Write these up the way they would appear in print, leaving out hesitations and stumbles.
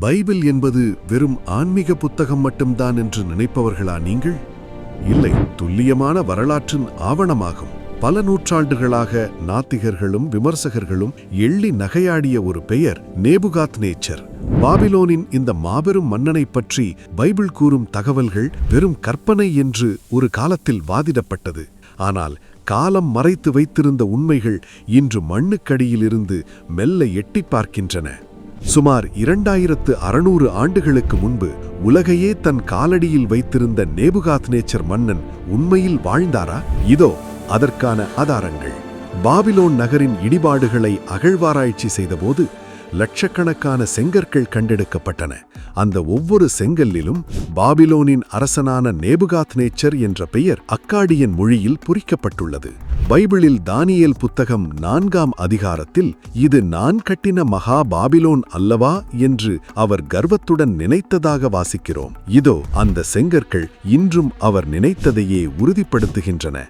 Bible என்பது வெறும் ஆன்மீக புத்தகம் மட்டும்தான் என்று நினைப்பவர்களா நீங்கள்? இல்லை, துல்லியமான வரலாற்றின் ஆவணமாகும். பல நூற்றாண்டுகளாக நாத்திகர்களும் விமர்சகர்களும் எள்ளி நகையாடிய ஒரு பெயர் நேபுகாத்நேச்சர். பாபிலோனின் இந்த மாபெரும் மன்னனை பற்றி பைபிள் கூறும் தகவல்கள் வெறும் கற்பனை என்று ஒரு காலத்தில் வாதிடப்பட்டது. ஆனால் காலம் மறைத்து வைத்திருந்த உண்மைகள் இன்று மண்ணுக்கடியிலிருந்து மெல்ல எட்டி பார்க்கின்றன. சுமார் 2600 ஆண்டுகளுக்கு முன்பு உலகையே தன் காலடியில் வைத்திருந்த நேபுகாத்நேச்சர் மன்னன் உண்மையில் வாழ்ந்தாரா? இதோ அதற்கான ஆதாரங்கள். பாபிலோன் நகரின் இடிபாடுகளை அகழ்வாராய்ச்சி செய்தபோது லட்சக்கணக்கான செங்கற்கள் கண்டெடுக்கப்பட்டன. அந்த ஒவ்வொரு செங்கல்லிலும் பாபிலோனின் அரசனான நேபுகாத்நேச்சர் என்ற பெயர் அக்காடியன் மொழியில் பொறிக்கப்பட்டுள்ளது. பைபிளில் தானியேல் புத்தகம் 4ஆம் அதிகாரத்தில் இது நான் கட்டின மகா பாபிலோன் அல்லவா என்று அவர் கர்வத்துடன் நினைத்ததாக வாசிக்கிறோம். இதோ அந்த செங்கற்கள் இன்றும் அவர் நினைத்ததையே உறுதிப்படுத்துகின்றன.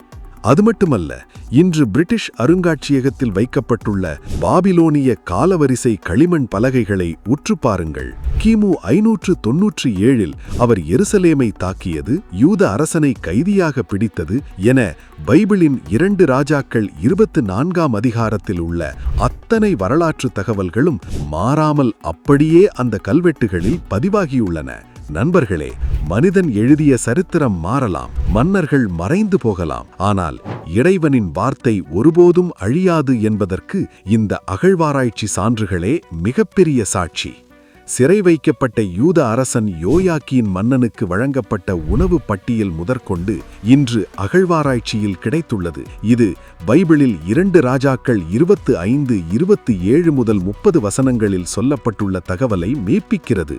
அது மட்டுமல்ல, இன்று பிரிட்டிஷ் அருங்காட்சியகத்தில் வைக்கப்பட்டுள்ள பாபிலோனிய காலவரிசை களிமண் பலகைகளை உற்று பாருங்கள். கிமு 597 அவர் எருசலேமை தாக்கியது, யூத அரசனை கைதியாக பிடித்தது என பைபிளின் 2 ராஜாக்கள் 24ஆம் அதிகாரத்தில் உள்ள அத்தனை வரலாற்று தகவல்களும் மாறாமல் அப்படியே அந்த கல்வெட்டுகளில் பதிவாகியுள்ளன. நண்பர்களே, மனிதன் எழுதிய சரித்திரம் மாறலாம், மன்னர்கள் மறைந்து போகலாம், ஆனால் இறைவனின் வார்த்தை ஒருபோதும் அழியாது என்பதற்கு இந்த அகழ்வாராய்ச்சி சான்றுகளே மிகப்பெரிய சாட்சி. சிறை வைக்கப்பட்ட யூத அரசன் யோயாக்கீன் மன்னனுக்கு வழங்கப்பட்ட உணவு பட்டியல் முதற்கொண்டு இன்று அகழ்வாராய்ச்சியில் கிடைத்துள்ளது. இது பைபிளில் 2 ராஜாக்கள் 25-27 முதல் 30 வசனங்களில் சொல்லப்பட்டுள்ள தகவலை மெய்ப்பிக்கிறது.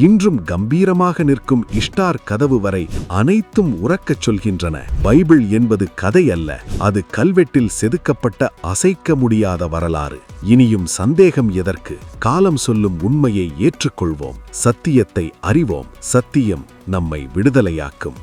இன்றும் கம்பீரமாக நிற்கும் இஷ்டார் கதவு வரை அனைத்தும் உறக்கச் சொல்கின்றன. பைபிள் என்பது கதை அல்ல, அது கல்வெட்டில் செதுக்கப்பட்ட அசைக்க முடியாத வரலாறு. இனியும் சந்தேகம் எதற்கு? காலம் சொல்லும் உண்மையை ஏற்றுக்கொள்வோம், சத்தியத்தை அறிவோம், சத்தியம் நம்மை விடுதலையாக்கும்.